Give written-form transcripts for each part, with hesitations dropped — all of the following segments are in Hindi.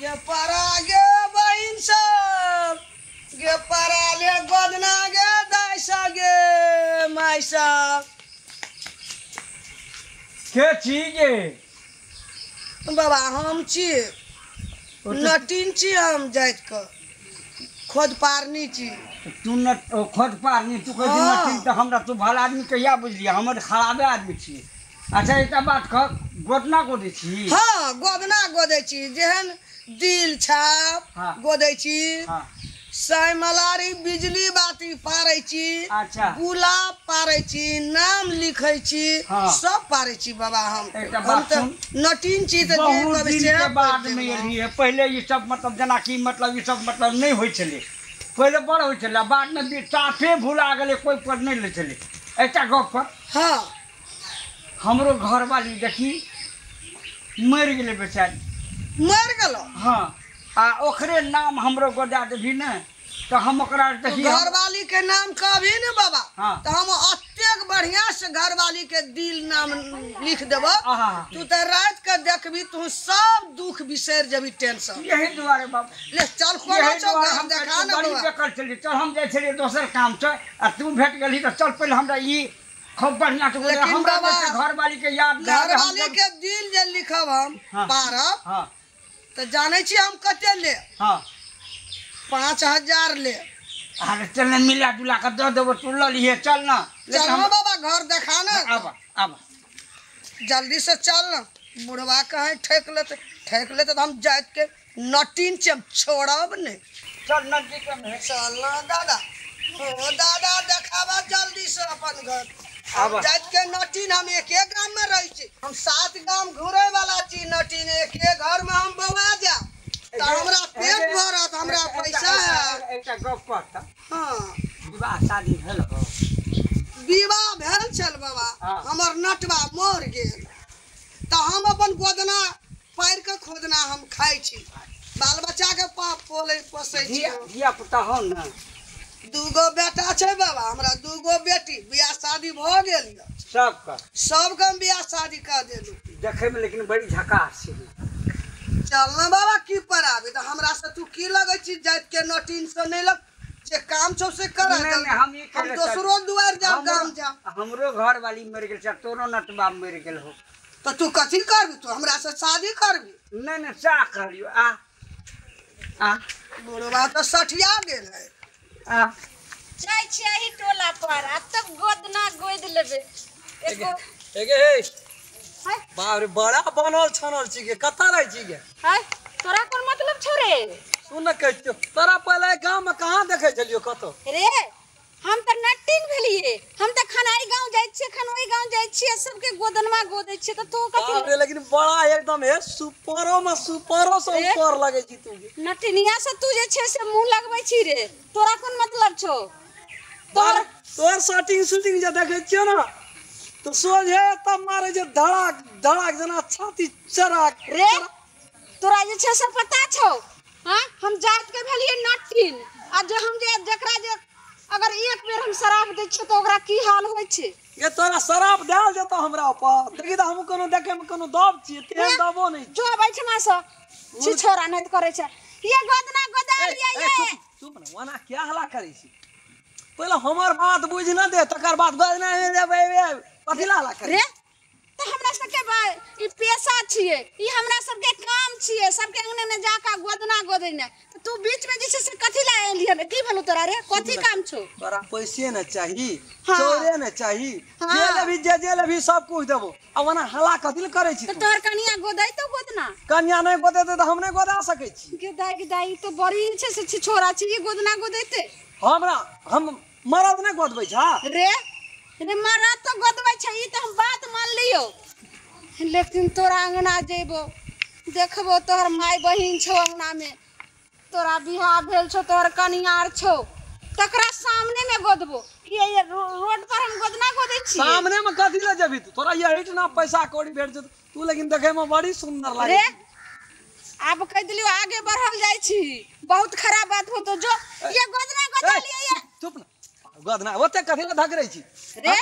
गे पारा गे बहिन सब गे पारा ले गोदना गे दाइसा गे माइसा के छी गे बाबा हम छी नटीन छी हम जाइत क खोद पारनी छी तू न खोद पारनी तू कह दिन नटीन तो हमरा तू भला आदमी कहिया बुझलिए हमर खराबे आदमी छी। अच्छा एकटा बात कह गोदना गोदै छी। हाँ गोदना गोदै छी जेहन दिल छाप हाँ। गोदै छी हाँ साई मलारी बिजली बाती पारै छी अच्छा गुलाब पारै छी नाम लिखै छी हाँ। सब पारै छी बाबा एकटा हम बात तो सुन। नटीन छी तो बहुत दिन के बाद में एलिए पहले ये सब मतलब जना की मतलब ये सब मतलब नहीं होय छले पहले बड़ होय छले बाद में भी साफे भुला गेले कोई पर नहीं ले छले। एकटा गप कर हाँ हमरो घर वाली देखी मर गेले बेचारी मर गेलो हाँ आ ओकरे नाम हमरो गोदा देभी न तो हम ओकरा देखी घरवाली के नाम कभी न बाबा हाँ। तो हम अत्यंत बढ़िया से घरवाली के दिल नाम लिख देबो आहा। तू तो रात के देखबी तू सब दुख बिसर जबी टेंशन यही दुआरे बाबू ले चल खोलो चौ हम देखा न बड़ी बाबा बेकर चली चल हम जाय छलिए दोसर काम छ आ तू भेट गेली तो चल पहले हमरा ई खूब बढ़िया से बोले लेकिन हमरा बाबा, घर वाली के याद घरवाली के दिल जे लिखब हम हाँ। पारब हाँ तो जाने छी हम कते ले हाँ 5000 ले अरे चल न मिला जुला कर दे देबो तू ल लिए चल ना चल बाबा घर देखा न आबा आबा जल्दी से चल न बुढ़वा कहे ठेक लेते तो हम जात के नटीन से छोड़ब ने चल नजदीक में चल ना दादा ओ दादा देखावा जल्दी से अपन घर आबा। जात के नटीन हम एक गांव में रही छी हम 7 गांव घूरे वाला छी नटीन एक घर में हम बवा जा तो हमरा पेट भरत हमरा पैसा है एकटा गप करता हाँ विवाह शादी भेल हो विवाह भेल छल बाबा हाँ। हमर नटवा मर गेल तो हम अपन गोदना पैर के खोदना हम खाई छी बाल बच्चा के पोले पोसे छी धिया पुता हो ना दूगो बेटा छै बाबा हमरा दूगो बेटी बियाह शादी भ गेल सबका सबके हम बियाह शादी कर देलू देखे में लेकिन बड़ी झकास छै। चल ना बाबा की पर आबे तो हमरा से तू की लगे छी जात के नटीन से नहीं लग जे काम छौ से कर नहीं, हम ये कहले दोसरो दुआर जा गांव जा हमरो घर वाली मर गेल छ तोरो नटबा मर गेल हो तो तू कथी करबी तू हमरा से शादी करबी नहीं नहीं सा करियो आ बुढ़वा तो सठिया गेल है आ जाय छियै ही टोला पर अब तक गोदना गोद लेबे एको एगे हे है बाप रे बड़ा बनल छनल छी के कता रह छी के है तोरा कोन मतलब छौ रे सुन न कहियो तोरा पहले गांव में कहां देखे छलियो कतो रे हम त नटीन भेलिए हम त खनाई गांव जाय छियै खनोई गांव जाय छियै सबके गोदनमा गोदै छियै त तू बाप रे कथि लेकिन बड़ा एकदम है सुपरो से रे? ऊपर लगे छी तू नटिनिया से तू जे छै से मुंह लगबै छी रे तोरा कोन मतलब छौ तोर तोर शूटिंग जे देखे छियो ना तो सोझे तब मारे जे धड़ाक धड़ाक जना छाती चराक रे तोरा जे छै से पता छौ हां हम जात के भेलिए नटीन आ जे हम जे जकरा जे अगर एक बेर हम शराब दै छियै तो ओकरा की हाल होय छै ये तोरा शराब देल जतो हमरा ऊपर देखि त हम कोनो देखे में कोनो दब छी तेल दबो नहीं जो बैठमा से छी छोरा नहीं करे छै ये गोदना गोदा लिया ये चुप न वना क्या हला करै छी पहले हमर बात बुझ न दे तकर बाद गजना में जेबै कथि ला हला करै रे तो हमरा सबके ई पेशा छियै ई हमरा सबके काम छियै सबके अंगने में जाका गोदना गोदैने तू बीच में जे छै से कथि ला एलियन की भेलौ तोरा रे कथि काम छौ तोरा पैसे न चाहिए हाँ। चोरे न चाहिए हाँ। जेल भी सब कुछ देबो अब वना हला कथि ल करै छी तो तोहर कनिया गोदै तो गोदना कन्या नहीं गोदेते तो हम नहीं गोदा सकै छी गेदाई तो बड़ी छै से छोरा छी ये गोदना गोदैते हमरा हम मरद नहीं गोदबै छा रे रे मारा तो गोदबै छै ई तो हम बात मान लियो लेकिन तोरा अंगना जेबो देखबो तोहर माय बहिन छौ अंगना में तोरा बियाह भेल छौ तोहर कनियार छौ तकरा सामने में गोदबो ये रोड पर हम गोदना गोदै छी सामने में कथि ल जेबी तू तोरा ये इतना पैसा कौड़ी भेट जत तू लेकिन देखे में बड़ी सुंदर लागे रे अब कह दिलियो आगे बढ़ल जाय छी बहुत खराब बात हो तो जो ये गोदना गोदा लिया ये चुप न गोदना ओते कथि ल धक रही छी रे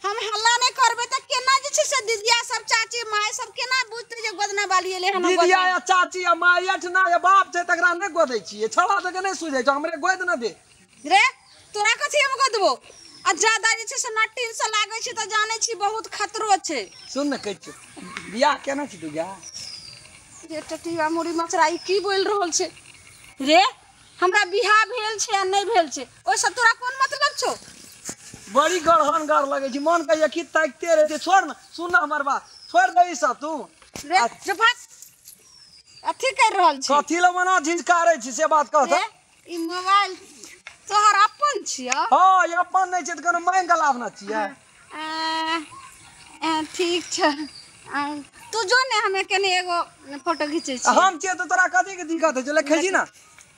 हम हल्ला नहीं करबे त केना जे छै से दीदिया सब चाची माय सब केना बुझते जे गोदना बाली एले हम दीदिया या चाची या माय अठना या बाप छै तकरा नै गोदै छियै छौड़ा तक नै सुझै छ हमरे गोद न दे रे तोरा कथि हम गोदबो आ ज्यादा जे छै से नटीन से लागे छै त जाने छी बहुत खतरो छै सुन न कहै छ बियाह केना छी तू गा रे टटिया मुड़ी मचराई की बोल रहल छै रे हमरा बियाह भेल छै आ नहीं भेल छै ओइ से तोरा कोन मतलब छौ बड़ी गढ़हन गार लगे छी मन कहिया कि ताकते रहते छोड़ न सुन न हमर बात छोड़ दे ई सब तू रे जो भाग अथी कर रहल छी कथी ल मना झिझकारै छी से बात कह रे ई मोबाइल तोहर अपन छियो हां ये अपन नै छै त कोनो मांग के लाभ न छियै ठीक छै तू जो ने हमें कने एगो फोटो खींचे छी हम छियै त तोरा कथी के दिक्कत है ले खैजी ना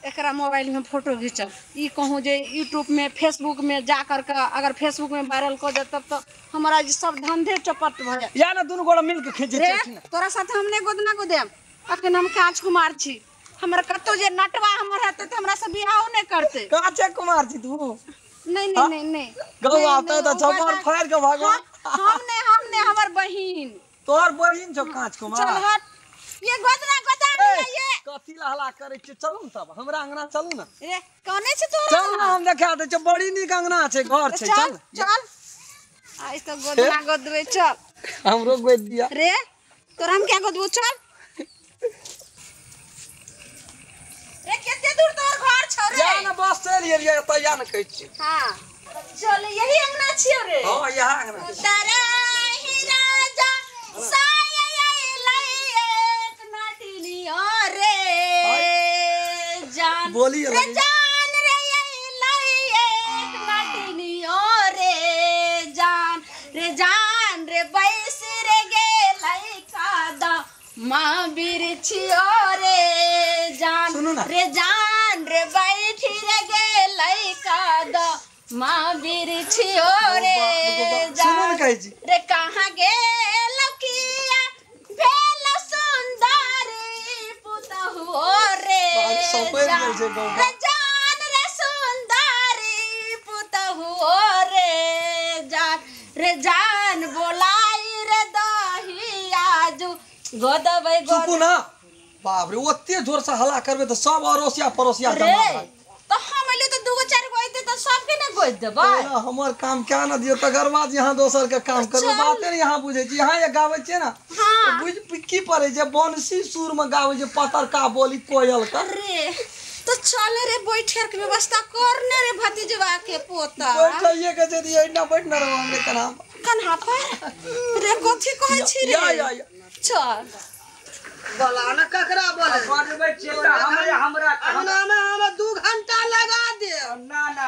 एकरा मोबाइल में फोटो खींचब ई कहूँ जे यूट्यूब में फेसबुक में जा कर के अगर फेसबुक में वायरल कर दे तब तो हमारा जे सब धंधे चपट भ जाए या ना दुनु गोड़ा मिल के खींचे रे छी तोरा साथ हम नहीं गोदना गोदेम अखन हम कांच कुमार छी हमरा कतो जे नटवा हमर रहते त हमरा से बियाह नहीं करते काचे कुमार छी तू नहीं नहीं नहीं नहीं गौ आते त चपर फाड़ के भगवान हम ने हमर बहिन तोहर बहिन छ कांच कुमार चल हट ये गोदना गोदा नहीं ये कथी ला हला करे छी चलू न तब हमरा अंगना चलू न रे कौने से तोरा चल ना हम देखा दे छ बड़ी नीक अंगना छै घर छै चल चल आई तो गोदना गोदवे चल हमरो गोद दिया रे तोरा हम क्या गोदबो चल रे केते दूर तोर घर छ रे या ना बस चल ये त या न कहै छी हां चल यही अंगना छियो रे हां यहां अंगना तारा ही राजा साया लई एक नाटिनियो रे जान बोली रे जान रे लई एक नाटिनियो रे जान रे बैस रे गेलै कादा माँ बिरछियो रे जान सुनो ना। रे जान रे बैठी रे गेलै कादा माँ बिरछियो रे सुनो ना जान कहै छी रे कहाँ गेल किया भेल सुंदरी पुतहु रे बात सपैर गेल छै गौ रे जान रे सुंदरी पुतहु रे जान बोलाई रे दही आजू गोदबै चुपू ना बाप रे ओते जोर से हल्ला करबे त सब अरोसिया परोसिया रे जमा भाई तो हम ले तो दूगो चार गो आइते तो सबके ने गोद देबै हमर काम क्या ना दियो तकर बाद यहाँ दोसर के काम करबे चल। बाते नहीं यहाँ बुझे छी यहाँ ये गावे छै ना हाँ। बुझ की पड़े छै बंसी सुर में गावे छै पतरका बोली कोयल का रे तो चल रे बैठे के व्यवस्था करने रे भतीजवा के पोता बैठिए के छै दिए ना बैठ ना रहो हमरे कना कन्हा पर रे कथी कहै छी रे या चल बोला ना ककरा बोले बनबै छियै त हमरा अंगना में हमें 2 घंटा लगा दे ना ना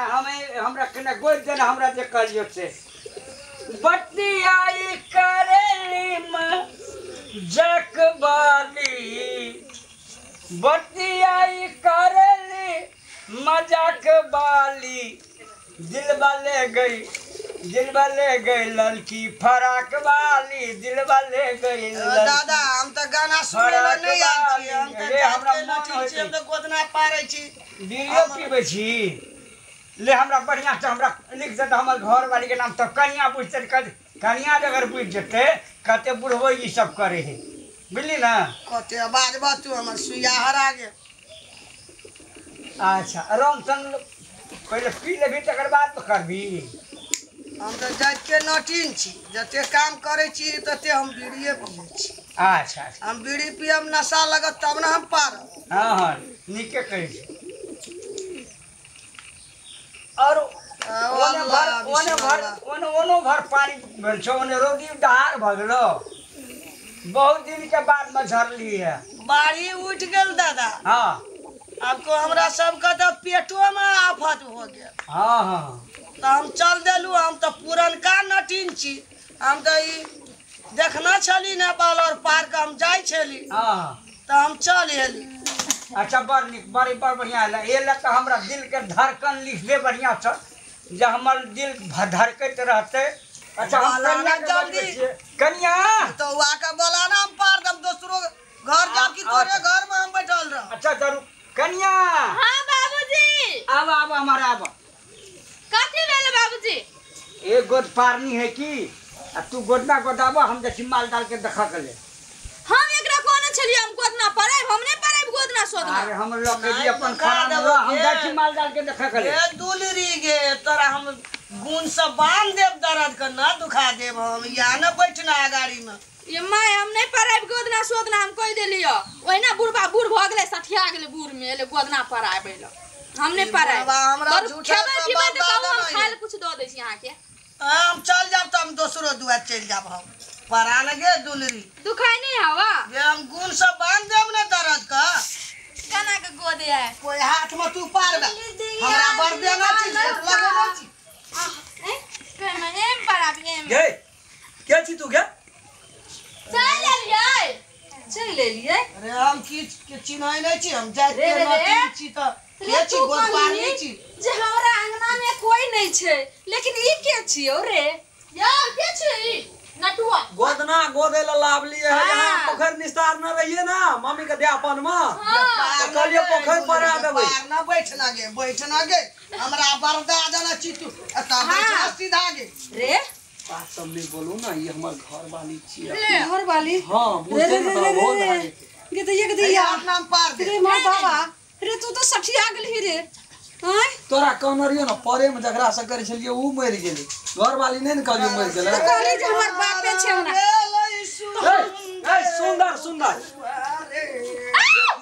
हमरा कने गोद देना हमरा जे करियो से बतियाई करेली म जकबाली बतियाई करेली मजाक बाली दिलवा ले गई ललकी फराक वाली दिलवा ले गई दादा हम तो गाना सुने ला नहीं आल छी हम तो रे हमरा जाते मन लठी होय छी हम तो गोदना पारै छी बीड़ियो पीबै छी ले हमरा बढ़िया से हमरा लिख दे हमर घर वाली के नाम तो कन्या बुझते कन्या अगर बुझ जेते कते बुढ़बो ई सब करे है बुझली ना कते आवाज बातू हमर सुइया हरा गेल अच्छा राम संग पहले पी लेबी तकर बाद तो करबी हम तो जात के नटीन छी जते काम करे छी तते हम बीड़िए पिए छी अच्छा अच्छा हम बीड़ी पियब नशा लगत तब ना हम पारब हाँ हाँ नीके कहै छी और ओने भर पानी भेल छौ ओने रौदी दहार भ गेलो बहुत दिन के बाद में झरली है बाड़ी उठ गेल दादा हाँ आपको हमरा सबका तो पेटो में आफत हो गेल हाँ हाँ तो हम चल देलू हम तो पुरनका नटीन छी हम तो ई देखना छली नेपाल और पार्क हम जाय छली हाँ तो हम चल एली अच्छा बड़ नीक बड़ बढ़िया है ये लग हमरा दिल के धड़कन लिख दे बढ़िया से जे हमर दिल धड़कत रहते अच्छा हम बोला ना कन्या के जल्दी। बजबै छियै। कन्या तो वहाँ का बोला ना हम पार दम दूसरों घर जाके तोरे घर में हम बैठल रह अच्छा जरूर कन्या हाँ बाबूजी आब हमारा आब कथी भेल बाबूजी एक गोद पारनी है कि आ तू गोदना गोदाबो हम जैसी माल डाल के देखा कर ले। हम एकरा कोने छलिए हम गोदना पड़े हमने पड़े गोदना सोदना। अरे हम लोग के भी अपन खाना हम जैसी माल डाल के देखा कर ले। ए दुलरी गे तोरा हम गुण सब बांध देव दर्द का ना दुखा देव हम या न बैठना गाड़ी में। ये माय हम नहीं पड़े गोदना सोदना हम कह देलियो ओइना बुढ़बा बुढ़ भ गेले सठिया गेले बुढ़ में एले गोदना पड़ाय बेलो हम नहीं पड़े। हमरा झूठा खेबे तो हम खाए कुछ दो दे छी यहां के। हम चल जाब त हम दोसरो दुआ चल जाब हम परान गे दुलरी दुखाई नहीं हवा ये हम गुण सब बांध देव न दर्द का कना के गोदे है कोई हाथ में तू पारबे हमरा बर देना चीज लगेना चीज एम पड़ा एम गे क्या छी तू गे चल ले लिए अरे हम की चिन्है नै छी हम जात रे के रे रे। ना छी त के छी गोद पार नै छी जे हमरा अंगना में कोई नहीं छे लेकिन ई के छियो रे या के छी नटुआ गोदना गोदे ला लावली है जहां पोखर निस्तार न रहिए ना मम्मी के देहापन में तो कहलिए पोखर पर आ देबै पार ना बैठना गे हमरा बरदा जाना छी तू एता बैठना सीधा गे रे बात सब नहीं बोलू ना ये हमर घर वाली छी घर वाली हां मुझे ना बोल रहा है ये तो ये या नाम पार दे रे मां बाबा रे तू तो सठिया गेलही रे हां तोरा कहन रहियो ना परे में जकरा से करे छलिए ऊ मर गेलै घर वाली नहीं न कहलियो मर गेलै तो कहली जे हमर बापे छे ना ए सुंदर सुंदर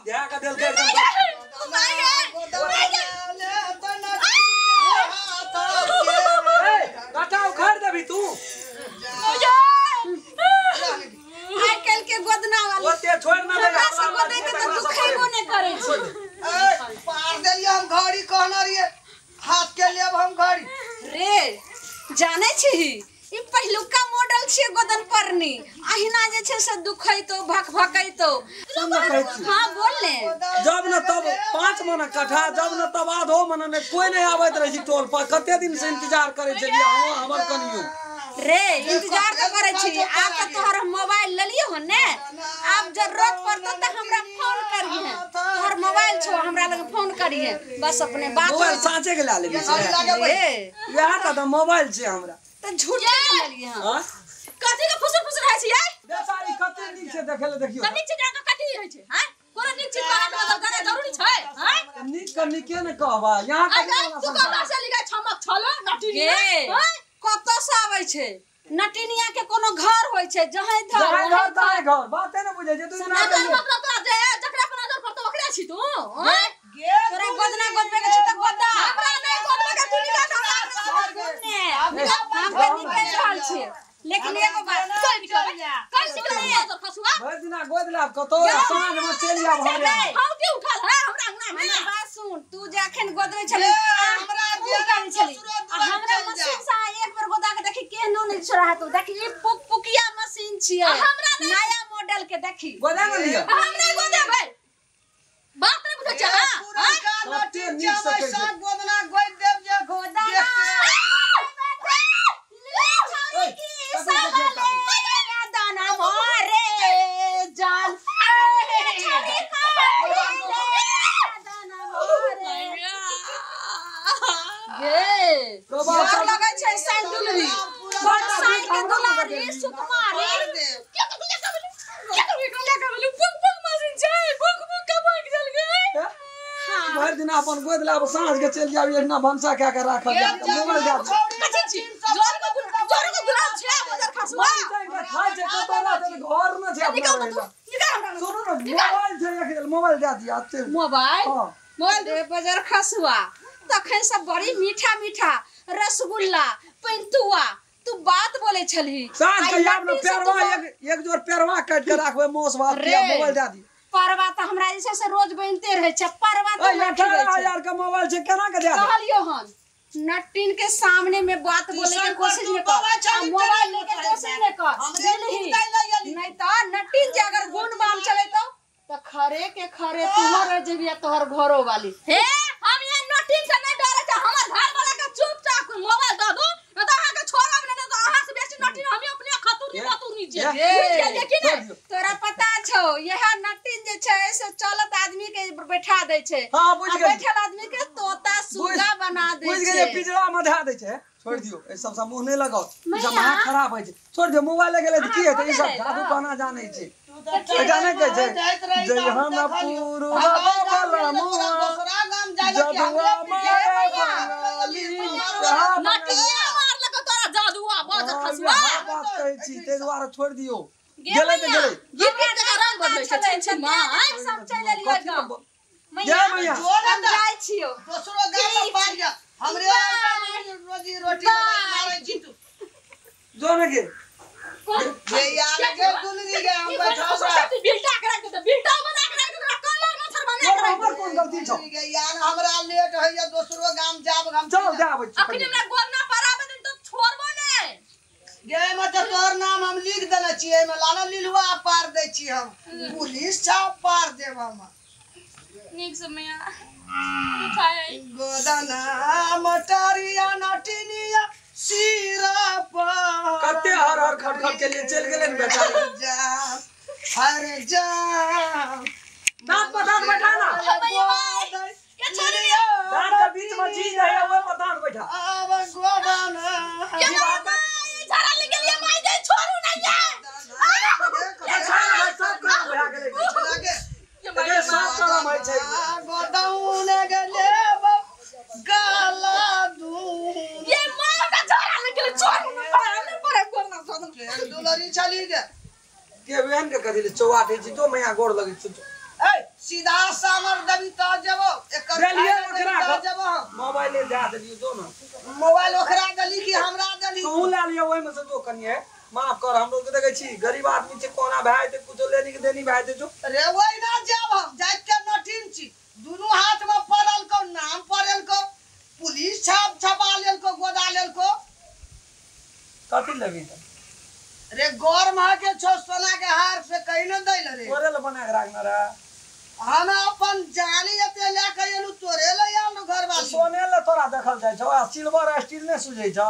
ध्यान का दिल के काटा उखाड़ देबी तू आई कल के गोदना वाली ओते छोड़ ना दे हमरा से गोदे के तो दुखैबो नहीं करे छी पार देलिए हम घड़ी कहना रहिए हाथ के लेब हम घड़ी रे जाने छी ई पहिलुका मॉडल छे गोदन परनी अहिना जे छे से दुखै तो भक भकै तो हां बोल ले जब न तब 5 मन कट्ठा जब न तब आधो मन ने कोई नहीं आवत रही टोल पर कते दिन से इंतजार करे छलिए हमर कनियो रे इंतजार तो करे छी आप तो तोहर मोबाइल ले लियो ने आप जरूरत पड़तो त हमरा फोन करिए तोहर मोबाइल छो हमरा लगे फोन करिए बस अपने बात मोबाइल साँचे के ला लेबी रे यहां का तो मोबाइल छे हमरा त झूठ के ले लिए हां कथि के फुसुर फुसुर है छी यार बेचारी कते नीक से देखे ले देखियो नीक चीज का कथि है छी हां कोनो नीक चीज का करे जरूरी छै हां नीक के नीके ने कहबा यहां का तू कतौ से लिखा छमक छलो नटिनिया कतौ से आबै छै नटिनिया के कोनो घर होय छै जहाँ घर ताए घर बाते न बुझे जे तू ना मतलब तोरा जे जकरा पर नजर पड़तो ओकरा छी तू तोरा गोदना गोदबे के छ त गोदा हमरा नहीं गोदबे के तू निकाल हम पे निकल रहल छी लेकिन एगो बात कल निकल फसुआ भर दिना गोदला कतो साँझ में चल जा भरे हम के उठल है हमरा अंगना में बात सुन तू जखन गोदवे छले हमरा दिया छली हमरा मशीन से एक बार गोदा के देखी केहनो नहीं छोड़ा तू देखी ई पुकिया मशीन छियै नया मॉडल के देखी गोदा न लियो हमरा गोदे भाई बात नहीं बुझे छ हां कते नीक से कहै गोदना गोद देव जे गोदा दाना भरे जान यार लगे छै सैंडुलरी बड़ साइड के दुलारी सुकुमारी क्या कर बोली बुक बुक मशीन छै बुक बुक का बैठ जल गए भर दिन अपन गोदला अब साँझ के चल जाबी इतना भंसा क्या कर राखल जा मोबाइल जा कथि छी जोर को गुलाब छै बजार खसवा खाए छै कतो रात घर न छै अपना रहला सुनो ना मोबाइल छै एक मोबाइल जा दिया मोबाइल हां मोबाइल दे बजार खसवा तखन सब बड़ी मीठा मीठा रसगुल्ला पेंतुआ तू बात बोले छली साँझ के याब न पेरवा एक जोर पेरवा काट के राखबे मौस भात दिया मोबाइल जा दी परवा त हमरा जैसे से रोज बनते रहे छै परवा त 18,000 का मोबाइल छै केना के दे कहलियो हन नटिन के सामने में बात बोले के कोशिश न कर मोबाइल लेके कोशिश न कर नहीं तो नटिन जे अगर गुण बाम चले तो खरे के खरे तुहर जेबिया तोहर घरो वाली हे हम ये नटिन से नहीं डरे छ हमर घर वाला के चुपचाप मोबाइल दे दो न तो अहाँ के छोड़ब न तो अहाँ से बेसी नटिन हम अपने खतुरी मतुरी जे लेकिन तोरा पता छौ यह नटिन जे छै से चलत आदमी आदमी के बैठा दे छे हाँ, बुझ गेली। बैठल आदमी के तोता सुगा बना दे बुझ छे गेलिए पिजड़ा में धै दै छै छोड़ दियो ए सब मुंह नहीं लगाओ ई सब मैया। माथा खराब होय छै छोड़ दियो मोबाइल ले गेले त की हेतै ई सब जादू गाना जानै छै जाने के छै जय हम पूरू बाबा मुआ दूसरा गाम जाए कि जदुआ माया बंगाली नटिया मार लगा तोरा जादुआ बाज खसुआ बात कहै छी तै दुआरे छोड़ दियो गे गेले त मैया, गेले गिर के रंग बदलै छै छिन मां सब चल एलियै गाम जय मैया हम जाय छियो दूसरो गाम में पार जा हमरे रोजी रोटी मारै छी तू जो ने के ये यार के दुलरी के हम बैठा तू बिल्टा कर दे बिल्टा बना के रख दे कलर मच्छर बना के हमर कोन गलती छौ के यार हमरा लेट होइया दूसरो गाम जाब हम चल जा आबै छी अखनी हमरा गोद ना पराबे दिन तो छोड़बो नै गे मत तोर नाम हम लिख देले छियै में लाना लिलुआ पार दै छी हम पुलिस छाप पार देब हम नीक समया उठाए गोदना मटरिया नटिनिया सिरा पर कते हर हर खटखट के लिए चल गेले न बेचारी जा हर जा दांत पर दांत बैठा ना ये छोड़िए दांत के बीच में चीज है वो पर दांत बैठा अब गोदना ये झरा ले गेलिए माई दे छोड़ू नहीं है सब काम भए गेलै लगे ये सब काम है छै गोदाउन गेले गाला दू ये मार का झरा ले गेले छोड़ू नहीं पर गोरना सदन दुलरी चली गे के वेन के कथि ले चौवाटे छी तो मैया गोड़ लगी छु ए सीधा सामर दबी त जबो एकर देलिए ओकरा जबो मोबाइल ले जा देलिए दो ना मोबाइल ओकरा दली कि हमरा दली तू ले लियो ओइ में से दो कनिए माफ कर हम लोग देखे छी गरीब आदमी छै कोना भाई ते कुछ लेनी के देनी भाई दे जो रे ओइ ना जब हम जात के नठिन छी दुनु हाथ में पड़ल को नाम पड़ल को पुलिस छाप छपा लेल को गोदा लेल को कथि लेबी त रे गौर मा के छो सोना के हार से कहीं न दैल रे तोरे ले बना के राखना रे हम अपन जानी एते ले के एलु तोरे ले आलु घर वाली सोने ले तोरा देखल जाय छौ आ सिल्वर स्टील ने सुझै छ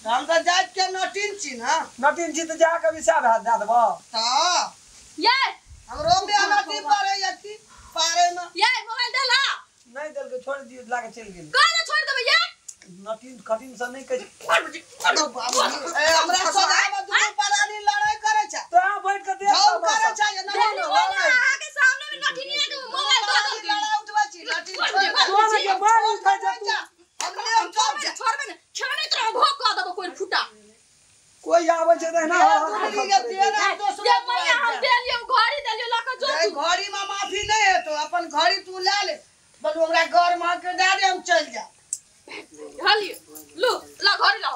हम त जात के नठिन छी ना नटिन छी त जा के विसा भात दे देबो त ये हमरो मेहनती पड़े यति पारे में ये मोबाइल देला नहीं देल के छोड़ दियो लाके चल गेली गाना छोड़ देबे ये नटिन कटिन से नहीं कह ए हमरा सोना में दुनु परानी लड़ाई करे छ तो आ बैठ के देख जाऊ करे छ ये देखो ना आगे सामने में नठिनिया के मोबाइल दे दो लड़ाई उठवा छी लाठी सोना के बाल उठा जा तू हमने हम सब जा छोड़बे ना खेने तो भोक कर देबो कोई फुटा कोई आवे छै त ना दुलरी के तेरा दोसरो ये मैया हम दे लियो घड़ी दे लियो लाका जो ए घड़ी में माफी नहीं है तो अपन घड़ी तू ले ले बोलू हमरा घर में के दे दे हम चल जा हाली लो ला घड़ी ला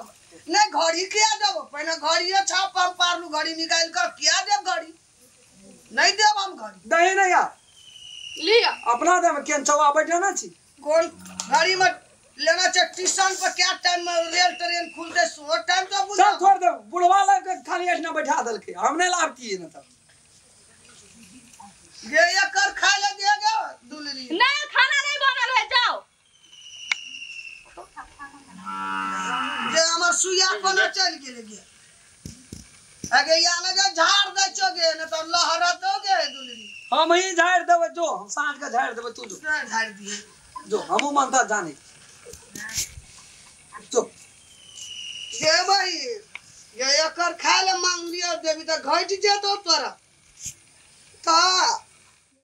नहीं घड़ी किया देबो पहले घड़िए छाप हम पारलू घड़ी निकाल कर किया देब घड़ी नहीं देब हम घड़ी दही नहीं यार लिया अपना दे में केन चौवा बैठे ना छी कौन घड़ी में लेना चाहिए स्टेशन पर क्या टाइम में रेल ट्रेन खुलते सो टाइम तो बुझा चल छोड़ दे बुढ़वा लग के खाली ऐठना बैठा देलके हमने लाभ किए ना तब ये कर खा ले देगा दुलरी नहीं खाना नहीं बनल है जाओ जे हमर सुइया कोना चल गेल गे आगे या ना जे झाड़ दे चोगे न तो लहरा दोगे दुलरी हम ही झाड़ देबे जो हम सांझ के झाड़ देबे तू जो झाड़ दिए जो हमू मानता जाने जो ये भाई ये कर खा ले मांग लियो देवी तो घट जेतो तोरा ता